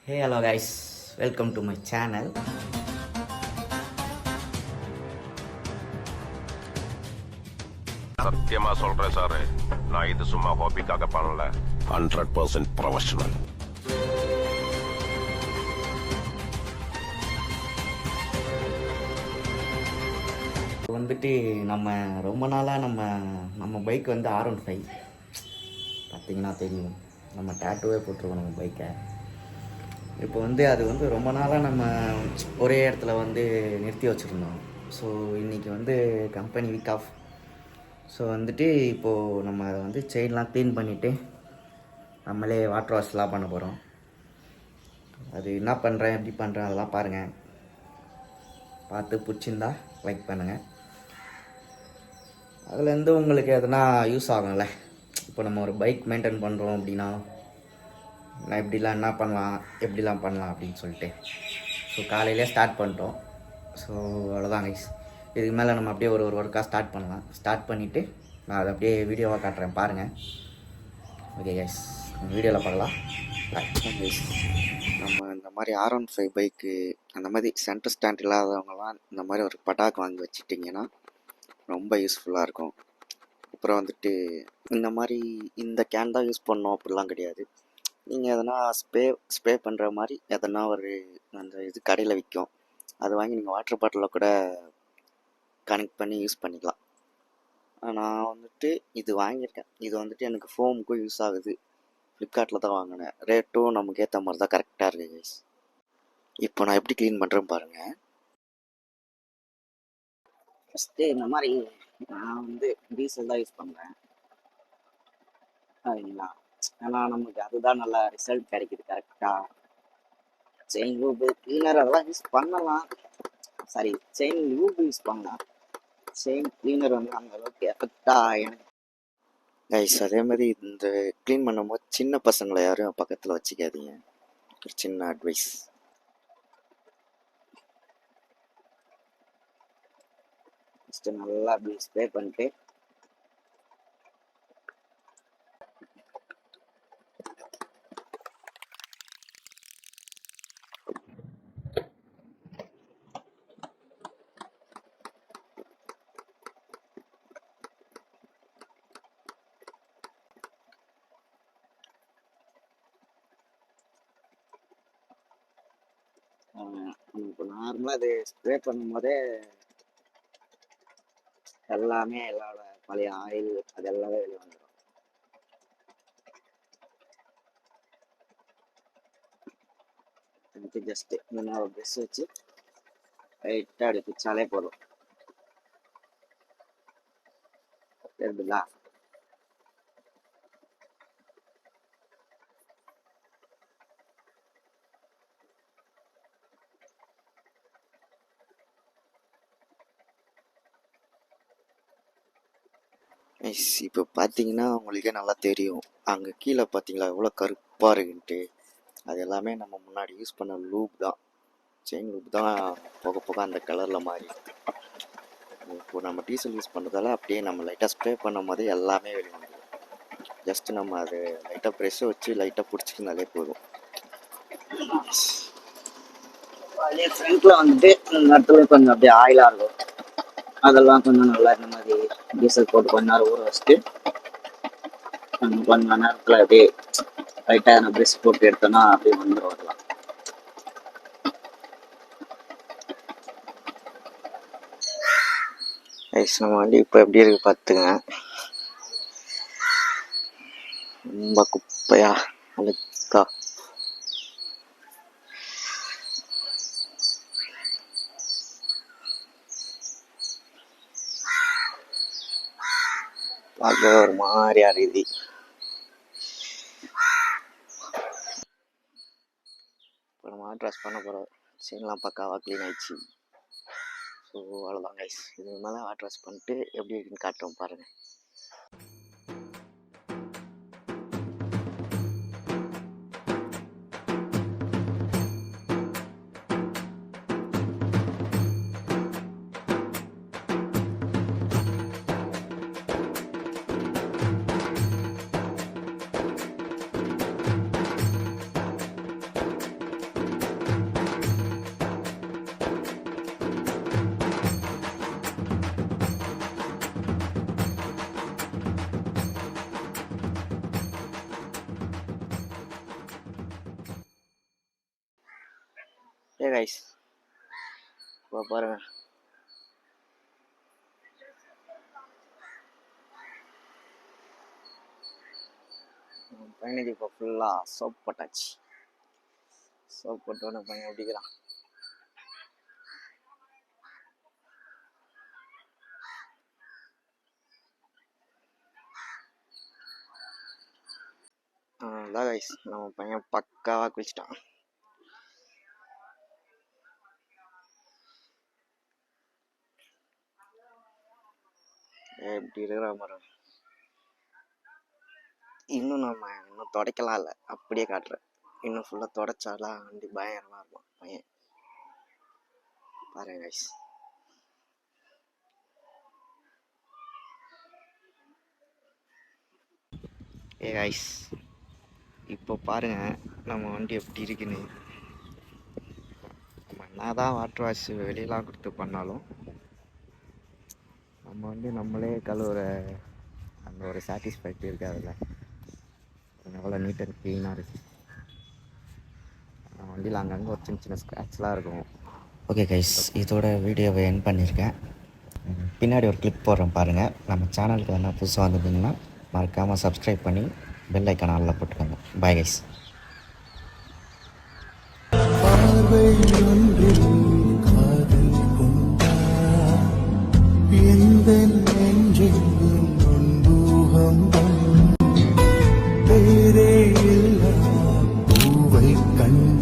Hey, hello guys, welcome to my channel. சத்தியமா சொல்றேன் sir, நான் இது சும்மா ஹாபிக்காக பண்ணல, 100% ப்ரொஃபஷனல். வந்துட்டு நம்ம ரொம்ப நாளாக நம்ம பைக் வந்து R15 பார்த்தீங்கன்னா தெரியும். நம்ம டேட்டூவே போட்டிருக்கோம் நம்ம பைக்கை. இப்போ வந்து அது வந்து ரொம்ப நாளாக நம்ம ஒரே இடத்துல வந்து நிறுத்தி வச்சுருந்தோம். ஸோ இன்றைக்கி வந்து கம்பெனி வீக் ஆஃப். ஸோ வந்துட்டு இப்போது நம்ம அதை வந்து செயின்லாம் க்ளீன் பண்ணிவிட்டு நம்மளே வாட்டர் வாஷ்லாம் பண்ண போகிறோம். அது என்ன பண்ணுறேன் எப்படி பண்ணுறேன் அதெல்லாம் பாருங்கள். பார்த்து பிடிச்சிருந்தா லைக் பண்ணுங்கள். அதுலேருந்து உங்களுக்கு எதனா யூஸ் ஆகும்ல. இப்போ நம்ம ஒரு பைக் மெயின்டைன் பண்ணுறோம் அப்படின்னா நான் இப்படிலாம் என்ன பண்ணலாம் எப்படிலாம் பண்ணலாம் அப்படின்னு சொல்லிட்டு ஸோ காலையிலே ஸ்டார்ட் பண்ணிட்டோம். ஸோ அவ்வளோதான் கைஸ். இதுக்கு மேலே நம்ம அப்படியே ஒரு ஒர்க்காக ஸ்டார்ட் பண்ணலாம். ஸ்டார்ட் பண்ணிவிட்டு நான் அதை அப்படியே வீடியோவாக காட்டுறேன் பாருங்கள். ஓகே கைஸ், வீடியோவில் பார்க்கலாம். கைஸ், நம்ம இந்த மாதிரி R15 பைக்கு அந்த மாதிரி சென்டர் ஸ்டாண்ட் இல்லாதவங்கலாம் இந்த மாதிரி ஒரு பட்டாக் வாங்கி வச்சுட்டிங்கன்னா ரொம்ப யூஸ்ஃபுல்லாக இருக்கும். அப்புறம் வந்துட்டு இந்த மாதிரி இந்த கேன் தான் யூஸ் பண்ணோம் அப்படிலாம் கிடையாது. நீங்கள் எதனா ஸ்ப்ரே பண்ணுற மாதிரி எதனா ஒரு அந்த இது கடையில் விற்கும், அது வாங்கி நீங்கள் வாட்டர் பாட்டிலில் கூட கனெக்ட் பண்ணி யூஸ் பண்ணிக்கலாம். நான் வந்துட்டு இது வாங்கியிருக்கேன். இது வந்துட்டு எனக்கு ஃபோமுக்கும் யூஸ் ஆகுது. ஃப்ளிப்கார்ட்டில் தான் வாங்கினேன். ரேட்டும் நமக்கு ஏற்ற மாதிரி தான் கரெக்டாக இருக்குது கைஸ். இப்போ நான் எப்படி க்ளீன் பண்ணுறேன்னு பாருங்கள். ஃபஸ்ட்டு இந்த மாதிரி நான் வந்து டீசல் தான் யூஸ் பண்ணுறேன் சரிங்களா. ஏன்னா நமக்கு அதுதான் நல்லா ரிசல்ட் கிடைக்குது கரெக்டாக. செயின் லூபு க்ளீனர் அதெல்லாம் யூஸ் பண்ணலாம். சாரி, செயின் லூபு யூஸ் பண்ணலாம். செயின் க்ளீனர் வந்து அந்த அளவுக்கு எஃபெக்டாக எனக்கு கைஸ். அதே மாதிரி இந்த க்ளீன் பண்ணும்போது சின்ன பசங்களை யாரும் பக்கத்தில் வச்சுக்காதீங்க. ஒரு சின்ன அட்வைஸ். ஃபஸ்ட்டு நல்லா அப்படி ஸ்ப்ரே பண்ணிட்டு இப்போ நார்மலாக அது ஸ்ப்ரே பண்ணும் போதே எல்லாமே எல்லாரோட பழைய ஆயில் அது எல்லாமே வெளியே வந்துடும். எனக்கு ஜஸ்ட்டு இந்த ஒரு ப்ரெஷ் வச்சு லைட்டாக அப்படி பிடிச்சாலே போதும். தெரியுதுங்களா? இப்போ பார்த்தீங்கன்னா உங்களுக்கே நல்லா தெரியும். அங்கே கீழே பார்த்தீங்களா எவ்வளோ கருப்பாக இருக்குன்ட்டு. அது எல்லாமே நம்ம முன்னாடி யூஸ் பண்ண லூப் தான், செயின் லூப் தான். போக போக அந்த கலரில் மாறி இப்போ நம்ம டீசல் யூஸ் பண்ணுறதால அப்படியே நம்ம லைட்டாக ஸ்ப்ரே பண்ணும் போதே எல்லாமே வெளியே வந்துடும். ஜஸ்ட்டு நம்ம அது லைட்டாக ப்ரெஷ்ஷை வச்சு லைட்டாக பிடிச்சிருந்தாலே போதும். அதே ஃப்ரண்ட்டில் வந்துட்டு இந்த இடத்துல கொஞ்சம் அப்படியே ஆயிலாக இருக்கும். அதெல்லாம் கொஞ்சம் நல்லா இந்த மாதிரி டீசல் போட்டு கொஞ்ச நேரம் ஊற வச்சுட்டு கொஞ்ச நேரத்தில் அப்படியே லைட்டாக ப்ரெஷ் போட்டு எடுத்தோன்னா அப்படியே வந்துடும். வரலாம். ஐஸ் நம்ம வண்டி இப்போ எப்படி இருக்கு பார்த்துங்க. ரொம்ப குப்பையா அழுக்கா. பார்க்க ஒரு மாதிரியா இருக்குது. இப்போ நம்ம வாட்டர் பண்ண போகிறோம். செயின்லாம் பக்காவாக க்ளீன் ஆயிடுச்சு. ஸோ அவ்வளோதான் கைஸ். இதுக்கு மேலே வாட்டர் வாஷ் பண்ணிட்டு எப்படி இருக்குன்னு காட்டுறோம் பாருங்கள். ஏ கைஸ் இப்போ பாருங்க, பையனுக்கு இப்போ ஃபுல்லாக சோப் போட்டாச்சு. சோப் போட்டோன்னு பையன் எப்படிக்கிறான். அதான் கைஸ், நம்ம பையன் பக்காவாக குளிச்சிட்டான். எப்படி இருக்கிற மரம் இன்னும் துடைக்கலாம் இல்லை, அப்படியே காட்டுறேன். இன்னும் ஃபுல்லாக துடைச்சாலாம் வண்டி பயங்கரமாக இருக்கும் பையன். பாருங்க கைஸ், ஏ கைஸ் இப்போ பாருங்க நம்ம வண்டி எப்படி இருக்குன்னு. நம்ம என்ன தான் வாட்டர் வாஷ் வெளியெலாம் கொடுத்து பண்ணாலும் நம்ம வந்து நம்மளே கழுவுற அந்த ஒரு சாட்டிஸ்ஃபேக்ட் இருக்காதுல்ல. எவ்வளோ நீட் அண்ட் க்ளீனாக இருக்குது. வண்டியில் அங்கங்கே ஒரு சின்ன சின்ன ஸ்க்ராட்ச்லாம் இருக்கும். ஓகே கைஸ், இதோட வீடியோவை எண்ட் பண்ணியிருக்கேன். பின்னாடி ஒரு கிளிப் போடுறேன் பாருங்கள். நம்ம சேனலுக்கு என்ன புதுசாக வந்திருந்தீங்கன்னா மறக்காமல் சப்ஸ்கிரைப் பண்ணி பெல் ஐக்கான் ஆல்ல போட்டுக்கோங்க. Bye guys. கண்